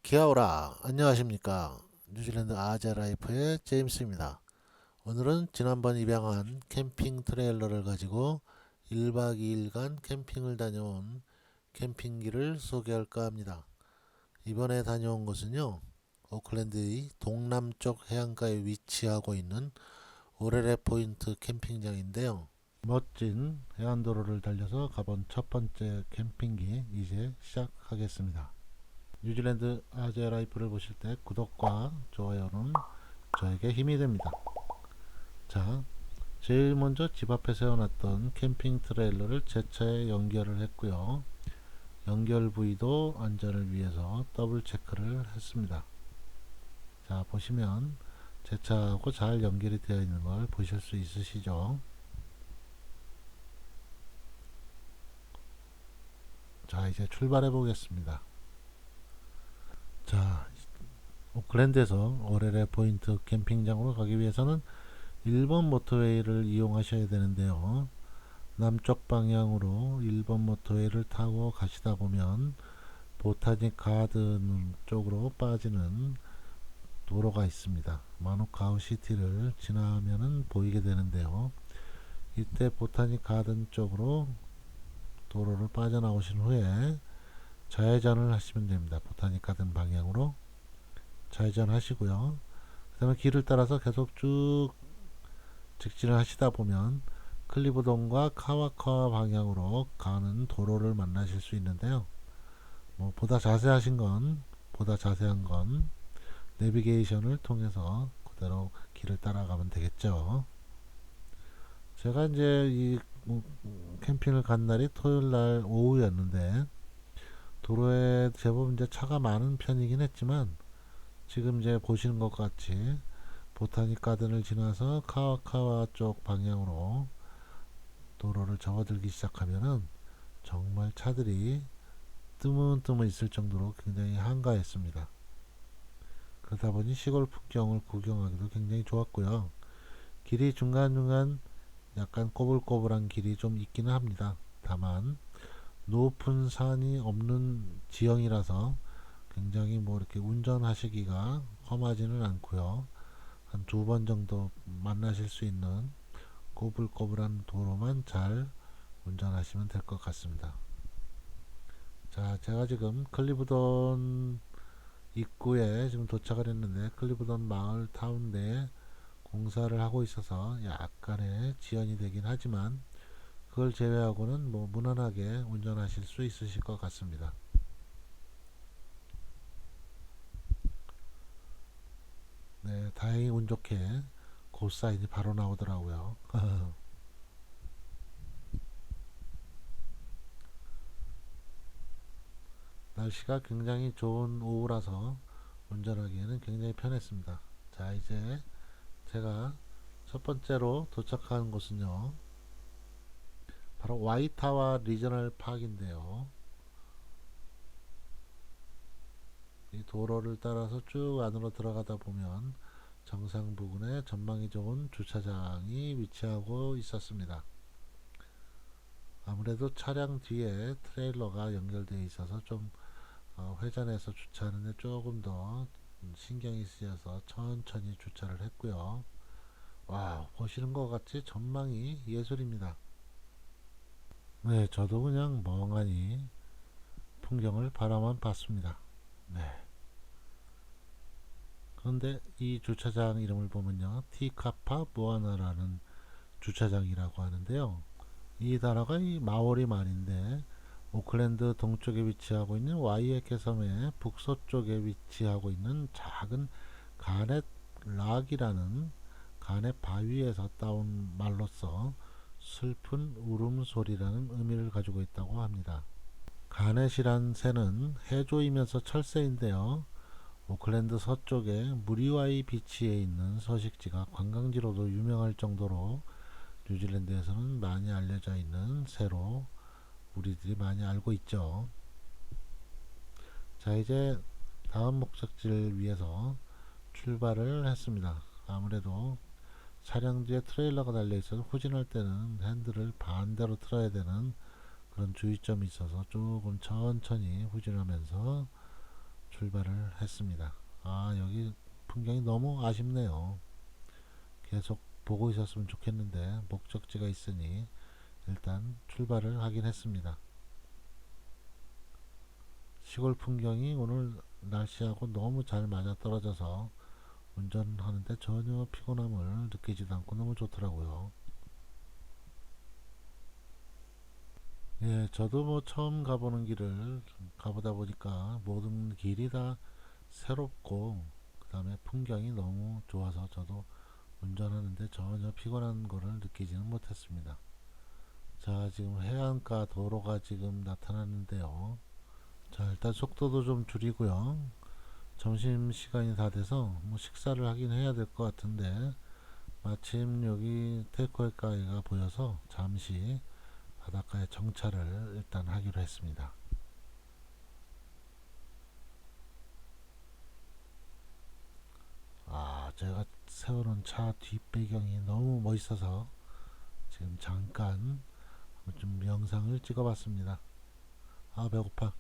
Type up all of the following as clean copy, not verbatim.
기아오라 안녕하십니까. 뉴질랜드 아재라이프의 제임스입니다. 오늘은 지난번 입양한 캠핑 트레일러를 가지고 1박 2일간 캠핑을 다녀온 캠핑기를 소개할까 합니다. 이번에 다녀온 곳은요, 오클랜드의 동남쪽 해안가에 위치하고 있는 오레레 포인트 캠핑장인데요. 멋진 해안도로를 달려서 가본 첫 번째 캠핑기 이제 시작하겠습니다. 뉴질랜드 아재 라이프를 보실 때 구독과 좋아요는 저에게 힘이 됩니다. 자, 제일 먼저 집 앞에 세워놨던 캠핑 트레일러를 제 차에 연결을 했고요. 연결 부위도 안전을 위해서 더블 체크를 했습니다. 자, 보시면 제 차하고 잘 연결이 되어 있는 걸 보실 수 있으시죠? 자, 이제 출발해 보겠습니다. 자, 오클랜드에서 오레레 포인트 캠핑장으로 가기 위해서는 1번 모터웨이를 이용하셔야 되는데요. 남쪽 방향으로 1번 모터웨이를 타고 가시다 보면 보타닉 가든 쪽으로 빠지는 도로가 있습니다. 마누카우 시티를 지나면은 보이게 되는데요. 이때 보타닉 가든 쪽으로 도로를 빠져나오신 후에 좌회전을 하시면 됩니다. 보타닉 가든 방향으로 좌회전 하시고요. 그 다음에 길을 따라서 계속 쭉 직진을 하시다 보면 클리브돈과 카와카 방향으로 가는 도로를 만나실 수 있는데요. 보다 자세한 건 내비게이션을 통해서 그대로 길을 따라가면 되겠죠. 제가 이제 이 캠핑을 간 날이 토요일 날 오후였는데 도로에 제법 이제 차가 많은 편이긴 했지만 지금 이제 보시는 것 같이 보타닉 가든을 지나서 카와카와 쪽 방향으로 도로를 접어들기 시작하면은 정말 차들이 뜨문뜨문 있을 정도로 굉장히 한가했습니다. 그러다 보니 시골 풍경을 구경하기도 굉장히 좋았고요. 길이 중간중간 약간 꼬불꼬불한 길이 좀 있기는 합니다. 다만 높은 산이 없는 지형이라서 굉장히 이렇게 운전하시기가 험하지는 않고요. 한 두 번 정도 만나실 수 있는 꼬불꼬불한 도로만 잘 운전하시면 될 것 같습니다. 자, 제가 지금 클리브돈 입구에 지금 도착을 했는데 클리브돈 마을 타운 내에 공사를 하고 있어서 약간의 지연이 되긴 하지만 그걸 제외하고는 무난하게 운전하실 수 있으실 것 같습니다. 네, 다행히 운 좋게 고사인이 바로 나오더라고요. 날씨가 굉장히 좋은 오후라서 운전하기에는 굉장히 편했습니다. 자, 이제 제가 첫 번째로 도착한 곳은요, 바로 와이타와 리저널 파크인데요. 이 도로를 따라서 쭉 안으로 들어가다 보면 정상 부근에 전망이 좋은 주차장이 위치하고 있었습니다. 아무래도 차량 뒤에 트레일러가 연결되어 있어서 좀 회전해서 주차하는데 조금 더 신경이 쓰여서 천천히 주차를 했고요. 와, 보시는 것 같이 전망이 예술입니다. 네, 저도 그냥 멍하니 풍경을 바라만 봤습니다. 네. 그런데 이 주차장 이름을 보면요, 티카파 무아나라는 주차장이라고 하는데요. 이 나라가 이 마오리 말인데 오클랜드 동쪽에 위치하고 있는 와이에케 섬의 북서쪽에 위치하고 있는 작은 가넷 락이라는 가넷 바위에서 따온 말로써 슬픈 울음소리라는 의미를 가지고 있다고 합니다. 가넷이란 새는 해조이면서 철새인데요. 오클랜드 서쪽에 무리와이 비치에 있는 서식지가 관광지로도 유명할 정도로 뉴질랜드에서는 많이 알려져 있는 새로 우리들이 많이 알고 있죠. 자, 이제 다음 목적지를 위해서 출발을 했습니다. 아무래도 차량 뒤에 트레일러가 달려 있어서 후진할 때는 핸들을 반대로 틀어야 되는 그런 주의점이 있어서 조금 천천히 후진하면서 출발을 했습니다. 아, 여기 풍경이 너무 아쉽네요. 계속 보고 있었으면 좋겠는데 목적지가 있으니 일단 출발을 하긴 했습니다. 시골 풍경이 오늘 날씨하고 너무 잘 맞아 떨어져서 운전하는데 전혀 피곤함을 느끼지도 않고 너무 좋더라고요. 예, 저도 뭐 처음 가보는 길을 가보다 보니까 모든 길이 다 새롭고 그 다음에 풍경이 너무 좋아서 저도 운전하는데 전혀 피곤한 거를 느끼지는 못했습니다. 자, 지금 해안가 도로가 지금 나타났는데요. 자, 일단 속도도 좀 줄이고요. 점심시간이 다 돼서 뭐 식사를 하긴 해야 될 것 같은데 마침 여기 테이크어웨이 가게가 보여서 잠시 바닷가에 정차를 일단 하기로 했습니다. 아, 제가 세워놓은 차 뒷배경이 너무 멋있어서 지금 잠깐 좀 영상을 찍어봤습니다. 아, 배고파.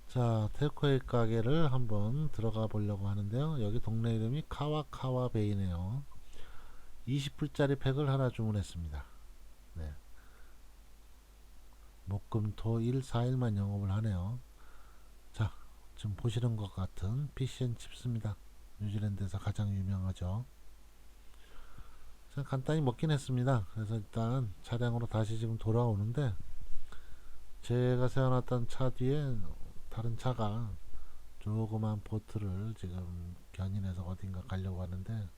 자, 테이크어웨이 가게를 한번 들어가 보려고 하는데요. 여기 동네 이름이 카와카와 베이네요. 20불짜리 팩을 하나 주문했습니다. 네. 목금토 일 4일만 영업을 하네요. 자, 지금 보시는 것 같은 피쉬앤칩스입니다. 뉴질랜드에서 가장 유명하죠. 간단히 먹긴 했습니다. 그래서 일단 차량으로 다시 지금 돌아오는데 제가 세워놨던 차 뒤에 다른 차가 조그만 보트를 지금 견인해서 어딘가 가려고 하는데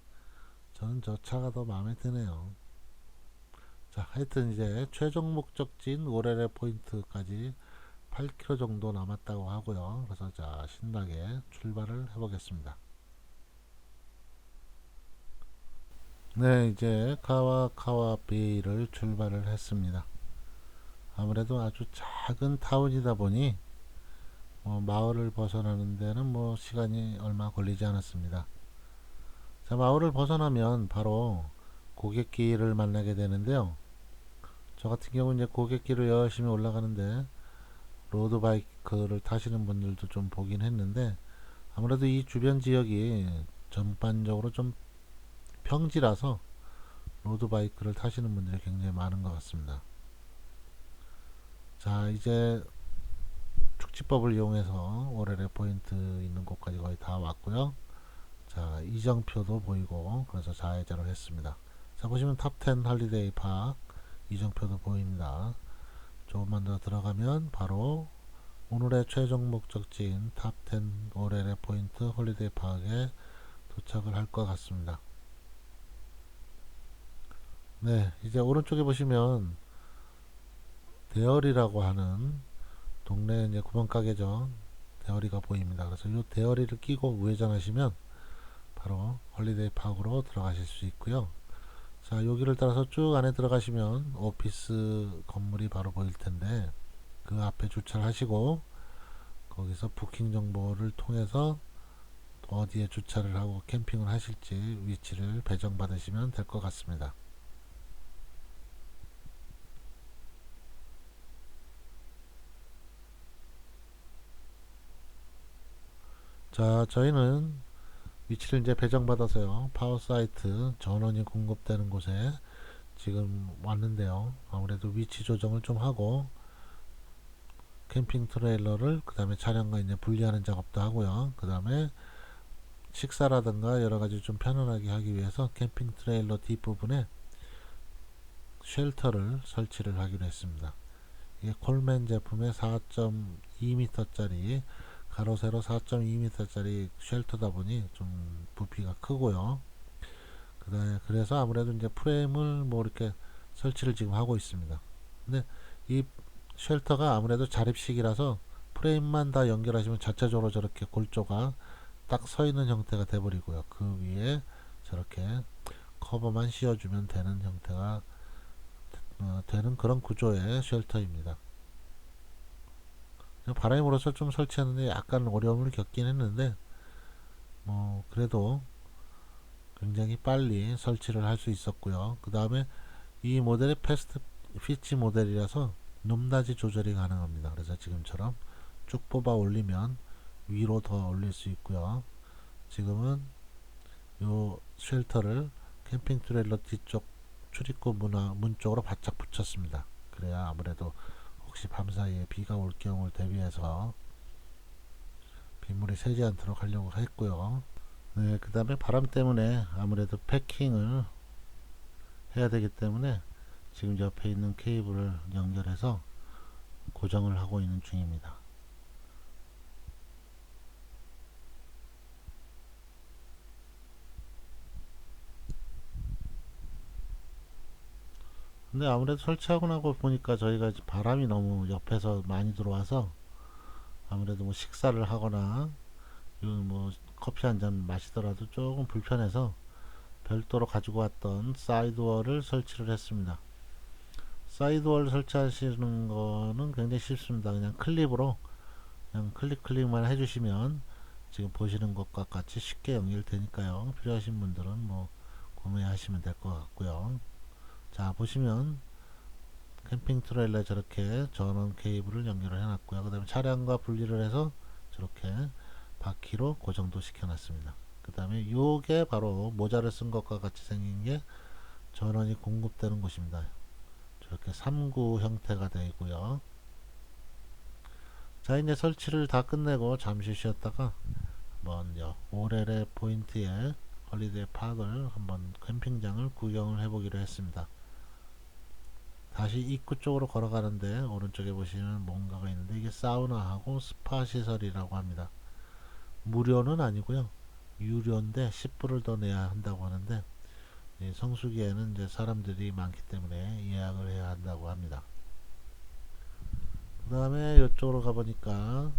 저는 저 차가 더 마음에 드네요. 자, 하여튼 이제 최종 목적지인 오레레 포인트까지 8km 정도 남았다고 하고요. 그래서 자, 신나게 출발을 해보겠습니다. 네, 이제 카와카와 베이를 출발을 했습니다. 아무래도 아주 작은 타운이다 보니 마을을 벗어나는 데는 뭐 시간이 얼마 걸리지 않았습니다. 자, 마을을 벗어나면 바로 고갯길을 만나게 되는데요. 저 같은 경우는 이제 고갯길을 열심히 올라가는데 로드바이크를 타시는 분들도 좀 보긴 했는데 아무래도 이 주변 지역이 전반적으로 좀 평지라서 로드바이크를 타시는 분들이 굉장히 많은 것 같습니다. 자, 이제 축지법을 이용해서 오레레 포인트 있는 곳까지 거의 다 왔고요. 자, 이정표도 보이고 그래서 좌회전을 했습니다. 자, 보시면 탑10 할리데이 파크 이정표도 보입니다. 조금만 더 들어가면 바로 오늘의 최종 목적지인 탑10 오레레 포인트 홀리데이 파크에 도착을 할 것 같습니다. 네, 이제 오른쪽에 보시면 대열이라고 하는 동네 이제 구멍가게죠. 대열이가 보입니다. 그래서 이 대열이를 끼고 우회전하시면 바로 홀리데이 파크로 들어가실 수 있고요. 자, 여기를 따라서 쭉 안에 들어가시면 오피스 건물이 바로 보일 텐데 그 앞에 주차를 하시고 거기서 부킹 정보를 통해서 어디에 주차를 하고 캠핑을 하실지 위치를 배정 받으시면 될 것 같습니다. 자, 저희는 위치를 이제 배정받아서요. 파워사이트 전원이 공급되는 곳에 지금 왔는데요. 아무래도 위치 조정을 좀 하고 캠핑 트레일러를 그 다음에 차량과 이제 분리하는 작업도 하고요. 그 다음에 식사라든가 여러가지 좀 편안하게 하기 위해서 캠핑 트레일러 뒷부분에 쉘터를 설치를 하기로 했습니다. 이게 콜맨 제품의 4.2m짜리 가로 세로 4.2m짜리 쉘터다 보니 좀 부피가 크고요. 그다음에 그래서 아무래도 이제 프레임을 뭐 이렇게 설치를 지금 하고 있습니다. 근데 이 쉘터가 아무래도 자립식이라서 프레임만 다 연결하시면 자체적으로 저렇게 골조가 딱 서 있는 형태가 돼버리고요. 그 위에 저렇게 커버만 씌워주면 되는 형태가 되는 그런 구조의 쉘터입니다. 바람이 불어서 좀 설치하는데 약간 어려움을 겪긴 했는데 뭐 그래도 굉장히 빨리 설치를 할 수 있었고요. 그 다음에 이 모델이 패스트 피치 모델이라서 높낮이 조절이 가능합니다. 그래서 지금처럼 쭉 뽑아 올리면 위로 더 올릴 수 있고요. 지금은 요 쉘터를 캠핑 트레일러 뒤쪽 출입구 문 쪽으로 바짝 붙였습니다. 그래야 아무래도 혹시 밤사이에 비가 올 경우를 대비해서 빗물이 새지 않도록 하려고 했고요. 네, 그 다음에 바람 때문에 아무래도 패킹을 해야 되기 때문에 지금 옆에 있는 케이블을 연결해서 고정을 하고 있는 중입니다. 근데 아무래도 설치하고 나고 보니까 저희가 바람이 너무 옆에서 많이 들어와서 아무래도 뭐 식사를 하거나 뭐 커피 한 잔 마시더라도 조금 불편해서 별도로 가지고 왔던 사이드워를 설치를 했습니다. 사이드워를 설치하시는 거는 굉장히 쉽습니다. 그냥 클립으로 그냥 클릭만 해주시면 지금 보시는 것과 같이 쉽게 연결되니까요. 필요하신 분들은 뭐 구매하시면 될 것 같고요. 자, 보시면 캠핑 트레일러에 저렇게 전원 케이블을 연결을 해놨고요. 그 다음에 차량과 분리를 해서 저렇게 바퀴로 고정도 시켜놨습니다. 그 다음에 요게 바로 모자를 쓴 것과 같이 생긴 게 전원이 공급되는 곳입니다. 저렇게 3구 형태가 되고요. 자, 이제 설치를 다 끝내고 잠시 쉬었다가 한번 오렐의 포인트에 홀리데이 파크를 한번 캠핑장을 구경을 해보기로 했습니다. 다시 입구 쪽으로 걸어가는데 오른쪽에 보시면 뭔가가 있는데 이게 사우나하고 스파 시설이라고 합니다. 무료는 아니고요. 유료인데 10불을 더 내야 한다고 하는데 성수기에는 이제 사람들이 많기 때문에 예약을 해야 한다고 합니다. 그 다음에 이쪽으로 가보니까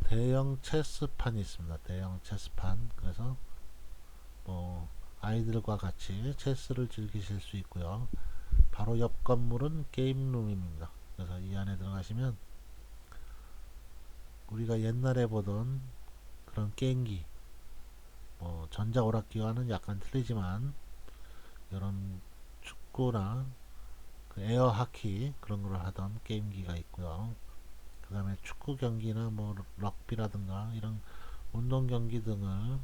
대형 체스판이 있습니다. 대형 체스판. 그래서 뭐 아이들과 같이 체스를 즐기실 수 있고요. 바로 옆 건물은 게임룸입니다. 그래서 이 안에 들어가시면 우리가 옛날에 보던 그런 게임기, 뭐 전자오락기와는 약간 틀리지만 이런 축구나 그 에어 하키 그런 걸 하던 게임기가 있고요. 그 다음에 축구 경기나 뭐 럭비라든가 이런 운동 경기 등을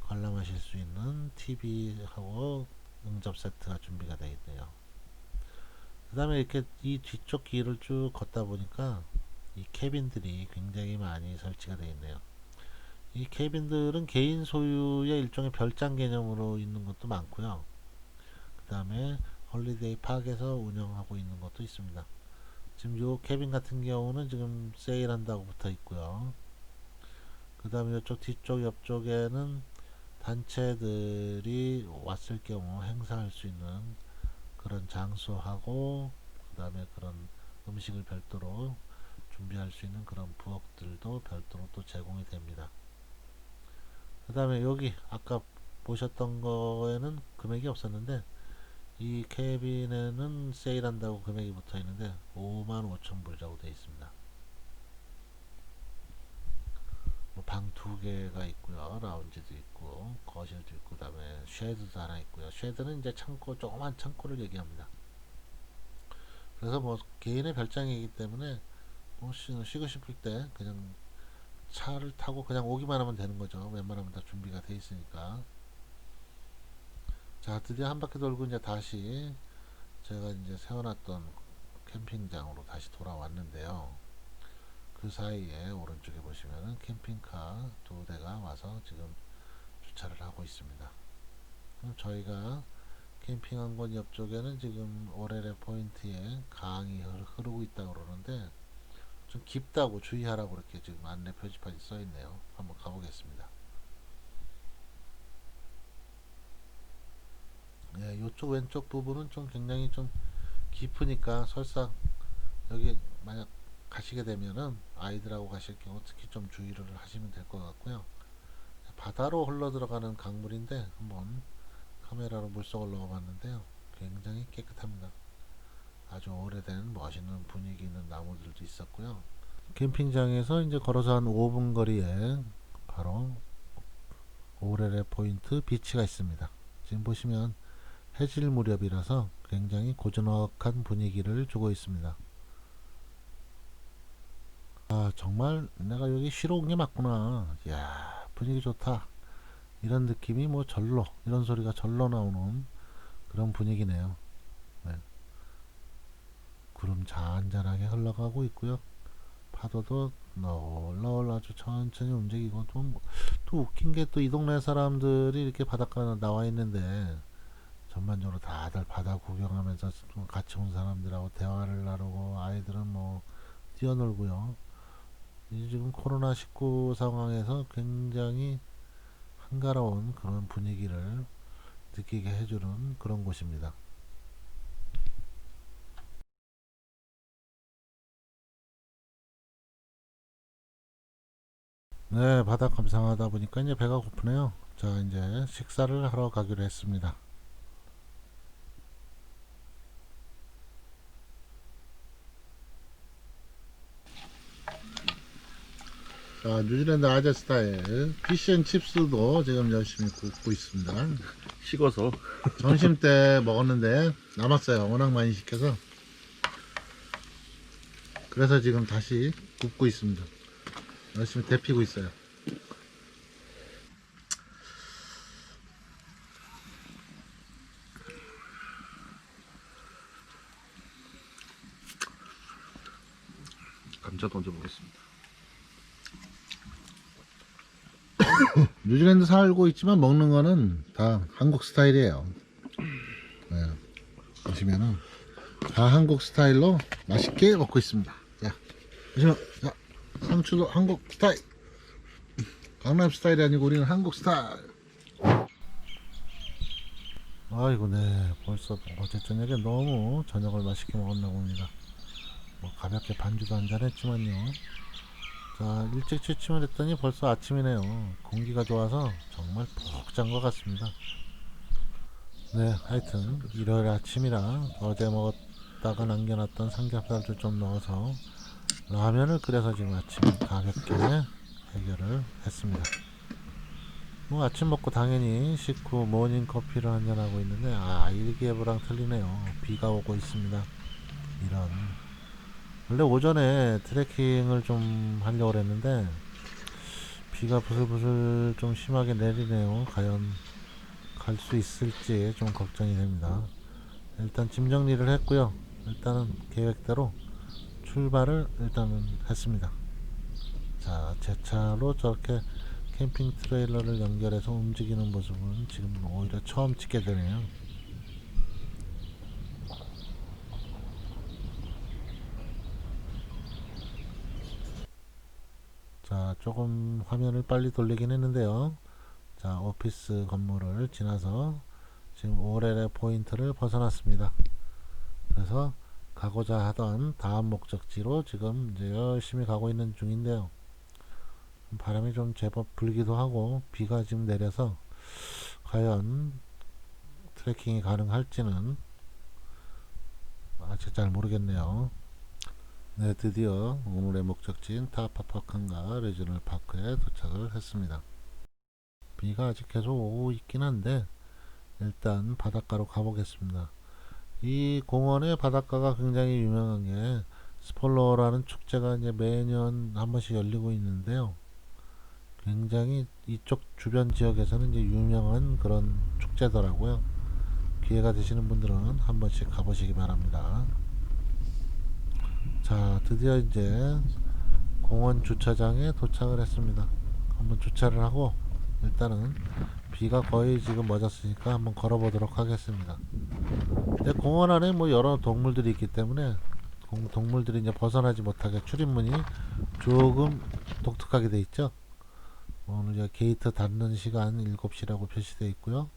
관람하실 수 있는 TV하고 응접 세트가 준비가 되어 있네요. 그 다음에 이렇게 이 뒤쪽 길을 쭉 걷다 보니까 이 캐빈들이 굉장히 많이 설치가 되어 있네요. 이 캐빈들은 개인 소유의 일종의 별장 개념으로 있는 것도 많고요. 그 다음에 홀리데이 파크에서 운영하고 있는 것도 있습니다. 지금 요 캐빈 같은 경우는 지금 세일한다고 붙어 있고요. 그 다음에 이쪽 뒤쪽 옆쪽에는 단체들이 왔을 경우 행사할 수 있는 그런 장소하고 그 다음에 그런 음식을 별도로 준비할 수 있는 그런 부엌들도 별도로 또 제공이 됩니다. 그 다음에 여기 아까 보셨던 거에는 금액이 없었는데 이 캐빈에는 세일한다고 금액이 붙어 있는데 55,000불이라고 되어 있습니다. 뭐 방 두 개가 있고요. 라운지도 있고 거실도 있고 그 다음에 쉐드도 하나 있고요. 쉐드는 이제 창고, 조그만 창고를 얘기합니다. 그래서 뭐 개인의 별장이기 때문에 뭐 쉬고 싶을 때 그냥 차를 타고 그냥 오기만 하면 되는 거죠. 웬만하면 다 준비가 돼 있으니까. 자, 드디어 한 바퀴 돌고 이제 다시 제가 이제 세워놨던 캠핑장으로 다시 돌아왔는데요. 그 사이에 오른쪽에 보시면은 캠핑카 두 대가 와서 지금 주차를 하고 있습니다. 그럼 저희가 캠핑한 곳 옆쪽에는 지금 오렐의 포인트에 강이 흐르고 있다고 그러는데 좀 깊다고 주의하라고 이렇게 지금 안내 표지판이 써 있네요. 한번 가보겠습니다. 예, 이쪽 왼쪽 부분은 좀 굉장히 좀 깊으니까 설사 여기 만약 가시게 되면은 아이들하고 가실 경우 특히 좀 주의를 하시면 될 것 같고요. 바다로 흘러 들어가는 강물인데 한번 카메라로 물속을 넣어봤는데요. 굉장히 깨끗합니다. 아주 오래된 멋있는 분위기 있는 나무들도 있었고요. 캠핑장에서 이제 걸어서 한 5분 거리에 바로 오렐의 포인트 비치가 있습니다. 지금 보시면 해질 무렵이라서 굉장히 고즈넉한 분위기를 주고 있습니다. 아, 정말 내가 여기 쉬러 온 게 맞구나. 이야, 분위기 좋다. 이런 느낌이 뭐 절로, 이런 소리가 절로 나오는 그런 분위기네요. 네. 구름 잔잔하게 흘러가고 있고요. 파도도 널널 아주 천천히 움직이고, 또 웃긴 게 또 이 동네 사람들이 이렇게 바닷가 나와 있는데 전반적으로 다들 바다 구경하면서 좀 같이 온 사람들하고 대화를 나누고, 아이들은 뭐 뛰어놀고요. 이 지금 코로나19 상황에서 굉장히 한가로운 그런 분위기를 느끼게 해주는 그런 곳입니다. 네, 바다 감상하다 보니까 이제 배가 고프네요. 자, 이제 식사를 하러 가기로 했습니다. 자, 뉴질랜드 아재 스타일 피쉬앤칩스도 지금 열심히 굽고 있습니다. 식어서. 점심 때 먹었는데 남았어요. 워낙 많이 시켜서. 그래서 지금 다시 굽고 있습니다. 열심히 데피고 있어요. 감자도 얹어 보겠습니다. 뉴질랜드 살고 있지만 먹는 거는 다 한국 스타일이에요. 네, 보시면은 다 한국 스타일로 맛있게 먹고 있습니다. 자, 보시면 자, 상추도 한국 스타일. 강남 스타일이 아니고 우리는 한국 스타일. 아이고, 네, 벌써 어제 저녁에 너무 저녁을 맛있게 먹었나 봅니다. 뭐 가볍게 반주도 한잔 했지만요. 자, 일찍 취침을 했더니 벌써 아침이네요. 공기가 좋아서 정말 푹 잔 것 같습니다. 네, 하여튼 일요일 아침이라 어제 먹었다가 남겨놨던 삼겹살도 좀 넣어서 라면을 끓여서 지금 아침 가볍게 해결을 했습니다. 뭐 아침 먹고 당연히 식후 모닝 커피를 한잔하고 있는데, 아, 일기예보랑 틀리네요. 비가 오고 있습니다. 이런. 원래 오전에 트레킹을 좀 하려고 했는데 비가 부슬부슬 좀 심하게 내리네요. 과연 갈 수 있을지 좀 걱정이 됩니다. 일단 짐 정리를 했고요. 일단은 계획대로 출발을 일단은 했습니다. 자, 제 차로 저렇게 캠핑 트레일러를 연결해서 움직이는 모습은 지금 오히려 처음 찍게 되네요. 자, 조금 화면을 빨리 돌리긴 했는데요. 자, 오피스 건물을 지나서 지금 오렐의 포인트를 벗어났습니다. 그래서 가고자 하던 다음 목적지로 지금 이제 열심히 가고 있는 중인데요. 바람이 좀 제법 불기도 하고 비가 지금 내려서 과연 트레킹이 가능할지는 아직 잘 모르겠네요. 네, 드디어 오늘의 목적지인 타파파칸가 리저널 파크에 도착을 했습니다. 비가 아직 계속 오고 있긴 한데 일단 바닷가로 가보겠습니다. 이 공원의 바닷가가 굉장히 유명한 게 스폴러라는 축제가 이제 매년 한 번씩 열리고 있는데요. 굉장히 이쪽 주변 지역에서는 이제 유명한 그런 축제더라고요. 기회가 되시는 분들은 한 번씩 가보시기 바랍니다. 자, 드디어 이제 공원 주차장에 도착을 했습니다. 한번 주차를 하고 일단은 비가 거의 지금 멎었으니까 한번 걸어보도록 하겠습니다. 근데 공원 안에 뭐 여러 동물들이 있기 때문에 동물들이 이제 벗어나지 못하게 출입문이 조금 독특하게 돼 있죠. 오늘 게이트 닫는 시간 7시라고 표시되어 있고요.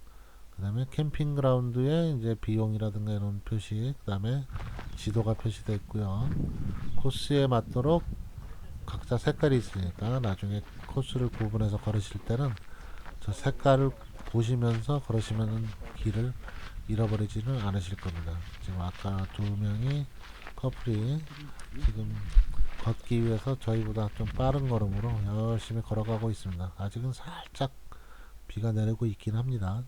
그 다음에 캠핑그라운드에 이제 비용이라든가 이런 표시, 그 다음에 지도가 표시되어 있고요. 코스에 맞도록 각자 색깔이 있으니까 나중에 코스를 구분해서 걸으실 때는 저 색깔을 보시면서 걸으시면 길을 잃어버리지는 않으실 겁니다. 지금 아까 두 명이 커플이 지금 걷기 위해서 저희보다 좀 빠른 걸음으로 열심히 걸어가고 있습니다. 아직은 살짝 비가 내리고 있긴 합니다.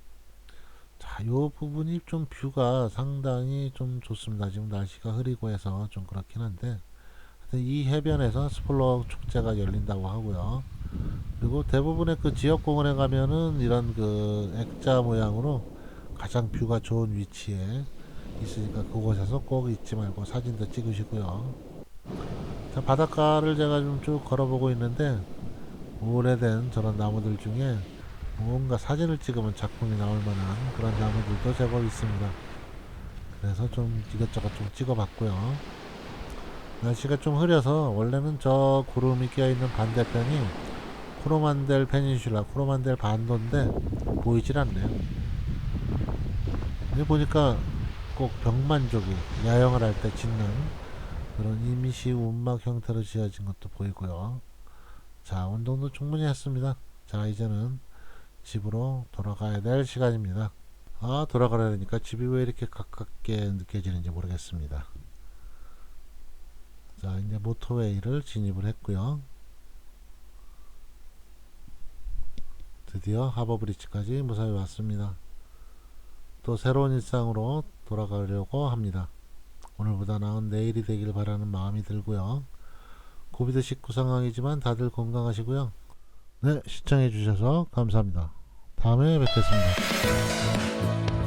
자, 요 부분이 좀 뷰가 상당히 좀 좋습니다. 지금 날씨가 흐리고 해서 좀 그렇긴 한데 하여튼 이 해변에서 스폴러 축제가 열린다고 하고요. 그리고 대부분의 그 지역 공원에 가면은 이런 그 액자 모양으로 가장 뷰가 좋은 위치에 있으니까 그곳에서 꼭 잊지 말고 사진도 찍으시고요. 자, 바닷가를 제가 좀 쭉 걸어보고 있는데 오래된 저런 나무들 중에 뭔가 사진을 찍으면 작품이 나올 만한 그런 나무들도 제법 있습니다. 그래서 좀 이것저것 좀 찍어봤고요. 날씨가 좀 흐려서 원래는 저 구름이 껴있는 반대편이 코로만델 페닌슐라, 코로만델 반도인데 보이질 않네요. 여기 보니까 꼭 벽만족이 야영을 할 때 짓는 그런 임시 운막 형태로 지어진 것도 보이고요. 자, 운동도 충분히 했습니다. 자, 이제는 집으로 돌아가야 될 시간입니다. 아, 돌아가려니까 집이 왜 이렇게 가깝게 느껴지는지 모르겠습니다. 자, 이제 모터웨이를 진입을 했고요. 드디어 하버브리지까지 무사히 왔습니다. 또 새로운 일상으로 돌아가려고 합니다. 오늘보다 나은 내일이 되길 바라는 마음이 들고요. 코비드19 상황이지만 다들 건강하시고요. 네, 시청해 주셔서 감사합니다. 다음에 뵙겠습니다.